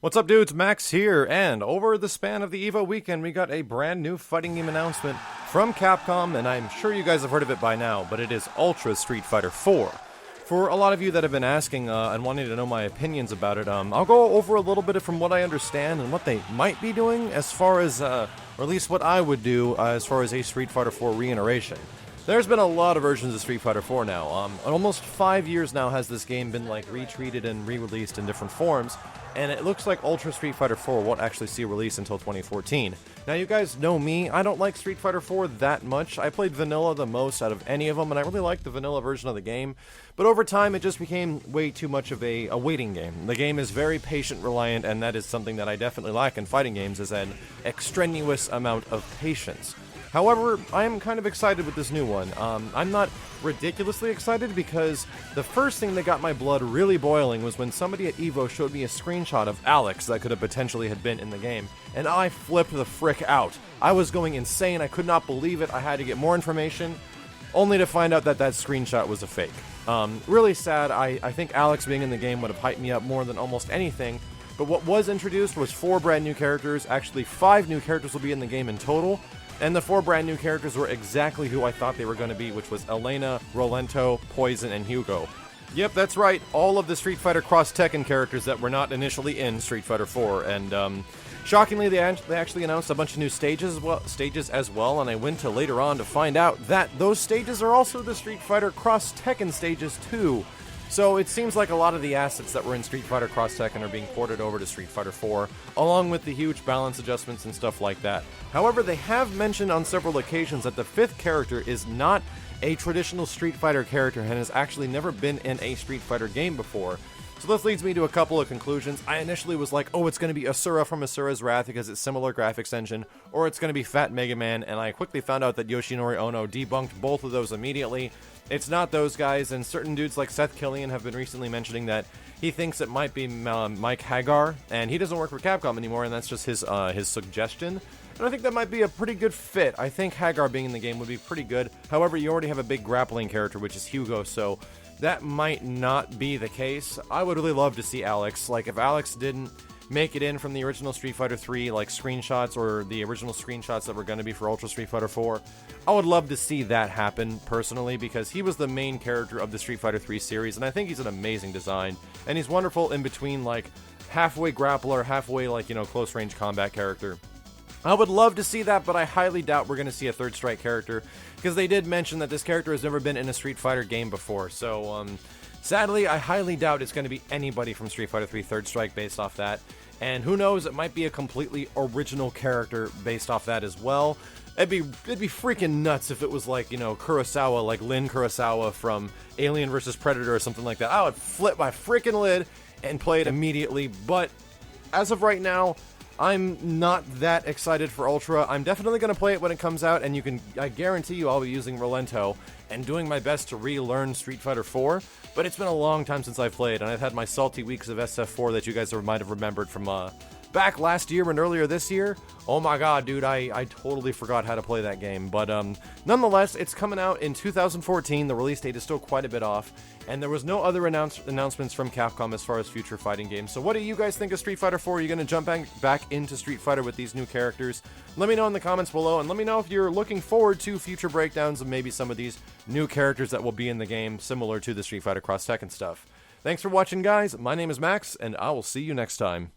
What's up, dudes? Max here, and over the span of the EVO weekend, we got a brand new fighting game announcement from Capcom, and I'm sure you guys have heard of it by now, but it is Ultra Street Fighter 4. For a lot of you that have been asking and wanting to know my opinions about it, I'll go over a little bit from what I understand and what they might be doing as far as, or at least what I would do as far as a Street Fighter 4 reiteration. There's been a lot of versions of Street Fighter 4 now. Almost 5 years now has this game been retreated and re-released in different forms, and it looks like Ultra Street Fighter 4 won't actually see a release until 2014. Now, you guys know me, I don't like Street Fighter 4 that much. I played Vanilla the most out of any of them, and I really liked the Vanilla version of the game, but over time it just became way too much of a waiting game. The game is very patient reliant, and that is something that I definitely lack in fighting games, is an extraneous amount of patience. However, I am kind of excited with this new one. I'm not ridiculously excited because the first thing that got my blood really boiling was when somebody at EVO showed me a screenshot of Alex that could have potentially had been in the game, and I flipped the frick out. I was going insane, I could not believe it, I had to get more information, only to find out that that screenshot was a fake. Really sad. I think Alex being in the game would have hyped me up more than almost anything, but what was introduced was 4 brand new characters. Actually, 5 new characters will be in the game in total. And the 4 brand new characters were exactly who I thought they were going to be, which was Elena, Rolento, Poison, and Hugo. Yep, that's right, all of the Street Fighter Cross Tekken characters that were not initially in Street Fighter 4. And shockingly, they actually announced a bunch of new stages as well, and I went to later on to find out that those stages are also the Street Fighter Cross Tekken stages too. So it seems like a lot of the assets that were in Street Fighter Cross Tekken are being ported over to Street Fighter 4, along with the huge balance adjustments and stuff like that. However, they have mentioned on several occasions that the 5th character is not a traditional Street Fighter character and has actually never been in a Street Fighter game before. So this leads me to a couple of conclusions. I initially was like, oh, it's going to be Asura from Asura's Wrath because it's similar graphics engine, or it's going to be Fat Mega Man, and I quickly found out that Yoshinori Ono debunked both of those immediately. It's not those guys, and certain dudes like Seth Killian have been recently mentioning that he thinks it might be Mike Hagar, and he doesn't work for Capcom anymore, and that's just his suggestion. And I think that might be a pretty good fit. I think Hagar being in the game would be pretty good. However, you already have a big grappling character, which is Hugo, so that might not be the case. I would really love to see Alex. Like, if Alex didn't make it in from the original Street Fighter 3, like, screenshots, or the original screenshots that were going to be for Ultra Street Fighter 4, I would love to see that happen, personally, because he was the main character of the Street Fighter 3 series, and I think he's an amazing design, and he's wonderful in between, like, halfway grappler, halfway, like, close-range combat character. I would love to see that, but I highly doubt we're going to see a Third Strike character, because they did mention that this character has never been in a Street Fighter game before, so, sadly, I highly doubt it's going to be anybody from Street Fighter 3 Third Strike based off that, and who knows, it might be a completely original character based off that as well. It'd be freaking nuts if it was like, Kurosawa, like Lin Kurosawa from Alien vs. Predator or something like that. I would flip my freaking lid and play it immediately, but as of right now, I'm not that excited for Ultra. I'm definitely going to play it when it comes out, and I guarantee you I'll be using Rolento and doing my best to relearn Street Fighter 4, but it's been a long time since I've played, and I've had my salty weeks of SF4 that you guys might have remembered from back last year and earlier this year. Oh my god, dude, I totally forgot how to play that game. But nonetheless, it's coming out in 2014. The release date is still quite a bit off, and there was no other announcements from Capcom as far as future fighting games. So what do you guys think of Street Fighter 4? Are you going to jump back into Street Fighter with these new characters? Let me know in the comments below, and let me know if you're looking forward to future breakdowns of maybe some of these new characters that will be in the game, similar to the Street Fighter Cross Tekken stuff. Thanks for watching, guys. My name is Max, and I will see you next time.